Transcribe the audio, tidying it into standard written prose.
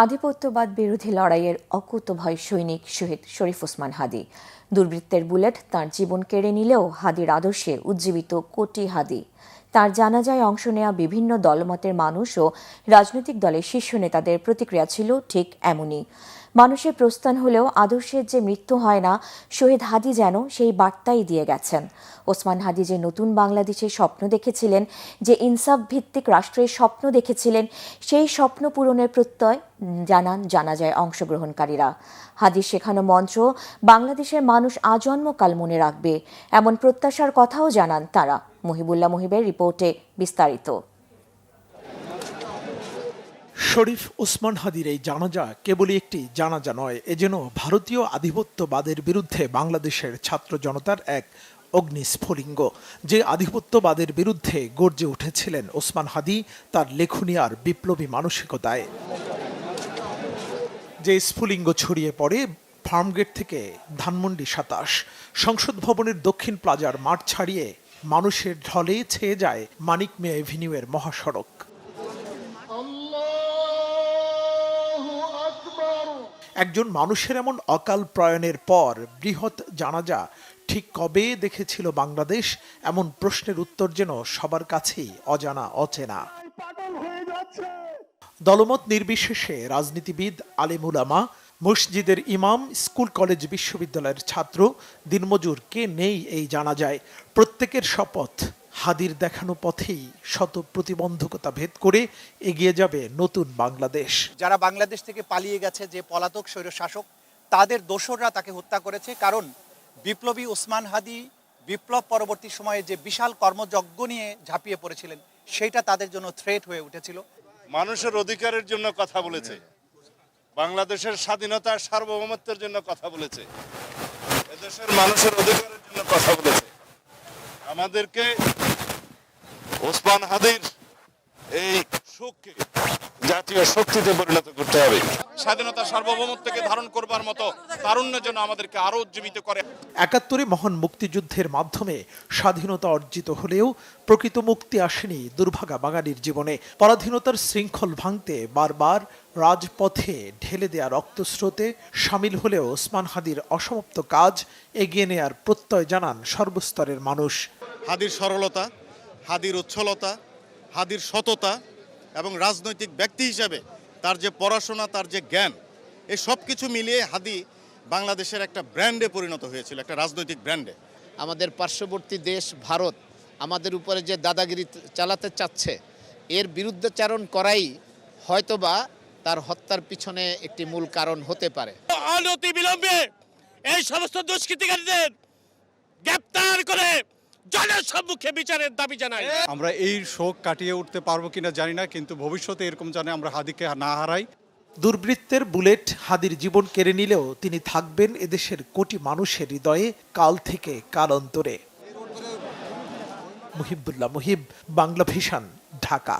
আধিপত্যবাদ বিরোধী লড়াইয়ের অকুতোভয় সৈনিক শহীদ শরীফ ওসমান হাদী। দুর্বৃত্তের বুলেট তাঁর জীবন কেড়ে নিলেও হাদীর আদর্শে উজ্জীবিত কোটি হাদী। তাঁর জানাজায় অংশ নেওয়া বিভিন্ন দলমতের মানুষ ও রাজনৈতিক দলের শীর্ষ নেতাদের প্রতিক্রিয়া ছিল ঠিক এমনই। মানুষের প্রস্থান হলেও আদর্শের যে মৃত্যু হয় না, শহীদ হাদী যেন সেই বার্তাই দিয়ে গেছেন। ওসমান হাদী যে নতুন বাংলাদেশের স্বপ্ন দেখেছিলেন, যে ইনসাফ ভিত্তিক রাষ্ট্রের স্বপ্ন দেখেছিলেন, সেই স্বপ্ন পূরণের প্রত্যয় জানান জানাজায় অংশগ্রহণকারীরা। হাদীর শেখানো মন্ত্র বাংলাদেশের মানুষ আজন্মকাল মনে রাখবে, এমন প্রত্যাশার কথাও জানান তারা। মহিবুল্লাহ মুহিবের রিপোর্টে বিস্তারিত। শরীফ ওসমান হাদীর এই জানাজা কেবলই একটি জানাজা নয়, এ যেন ভারতীয় আধিপত্যবাদের বিরুদ্ধে বাংলাদেশের ছাত্র জনতার এক অগ্নিস্ফুলিঙ্গ। যে আধিপত্যবাদের বিরুদ্ধে গর্জে উঠেছিলেন ওসমান হাদী তার লেখনী আর বিপ্লবী মানসিকতায়। যে স্ফুলিঙ্গ ছড়িয়ে পড়ে ফার্মগেট থেকে ধানমন্ডি ২৭, সংসদ ভবনের দক্ষিণ প্লাজার মাঠ ছাড়িয়ে মানুষের ঢলে ছেয়ে যায় মানিক মিয়া এভিনিউয়ের মহাসড়ক। একজন মানুষের এমন অকাল প্রয়াণের পর বৃহৎ জানাজা ঠিক কবে দেখেছিল বাংলাদেশ, এমন প্রশ্নের উত্তর যেন সবার কাছেই অজানা অচেনা। দলমত নির্বিশেষে রাজনীতিবিদ, আলেম উলামা, মসজিদের ইমাম, স্কুল কলেজ বিশ্ববিদ্যালয়ের ছাত্র, দিনমজুর কে নেই এই জানাজায়। প্রত্যেকের শপথ হাদীর দেখানো পথেই শত প্রতিবন্ধকতা ভেদ করে এগিয়ে যাবে নতুন বাংলাদেশ। যারা বাংলাদেশ থেকে পালিয়ে গেছে, যে পলাতক স্বৈরশাসক, তাদের দোসররা তাকে হত্যা করেছে। কারণ বিপ্লবী ওসমান হাদী বিপ্লব পরবর্তী সময়ে যে বিশাল কর্মযজ্ঞ নিয়ে ঝাঁপিয়ে পড়েছিলেন, সেটা তাদের জন্য থ্রেট হয়ে উঠেছিল। মানুষের অধিকারের জন্য কথা বলেছে, বাংলাদেশের স্বাধীনতা সার্বভৌমত্বের জন্য কথা বলেছে, এদেশের মানুষের অধিকারের জন্য কথা বলেছে। আমাদেরকে ওসমান হাদীর এই শোককে জাতীয় শক্তিতে পরিণত করতে হবে। স্বাধীনতা সার্বভৌমত্বকে ধারণ করবার মতো তারুণ্য যেন আমাদেরকে আরো উজ্জীবিত করে। ৭১ মহান মুক্তিযুদ্ধের মাধ্যমে স্বাধীনতা অর্জিত হলেও প্রকৃত মুক্তি আসেনি দুর্ভাগা বাঙালির জীবনে। পরাধীনতার শৃঙ্খল ভাঙতে বারবার রাজপথে ঢেলে দেয়া রক্তস্রোতে সামিল হলেও ওসমান হাদীর অসমাপ্ত কাজ এগিয়ে নেয়ার প্রত্যয় জানান সর্বস্তরের মানুষ। হাদীর সরলতা, হাদীর উচ্ছলতা, হাদীর সততা এবং রাজনৈতিক ব্যক্তি হিসেবে তার যে পড়াশোনা, তার যে জ্ঞান, এই সব কিছু মিলিয়ে হাদী বাংলাদেশের একটা ব্র্যান্ডে পরিণত হয়েছিল, একটা রাজনৈতিক ব্র্যান্ডে। আমাদের পার্শ্ববর্তী দেশ ভারত আমাদের উপরে যে দাদাগিরি চালাতে চাচ্ছে, এর বিরুদ্ধাচারণ করাই হয়তোবা তার হত্যার পিছনে একটি মূল কারণ হতে পারে। অনতি বিলম্বে এই সমস্ত দুষ্কৃতিকারীদের গ্রেপ্তার করে জনের সম্মুখে বিচারের দাবি জানাই। আমরা এই শোক কাটিয়ে উঠতে পারবো কিনা জানি না, কিন্তু ভবিষ্যতে এরকম জানে আমরা হাদীকে না হারাই। দুর্বৃত্তের বুলেট হাদীর জীবন কেড়ে নিলেও তিনি থাকবেন এদেশের কোটি মানুষের হৃদয়ে কাল থেকে কালান্তরে। মুহিবুল্লাহ মুহিব, বাংলা ভিশন, ঢাকা।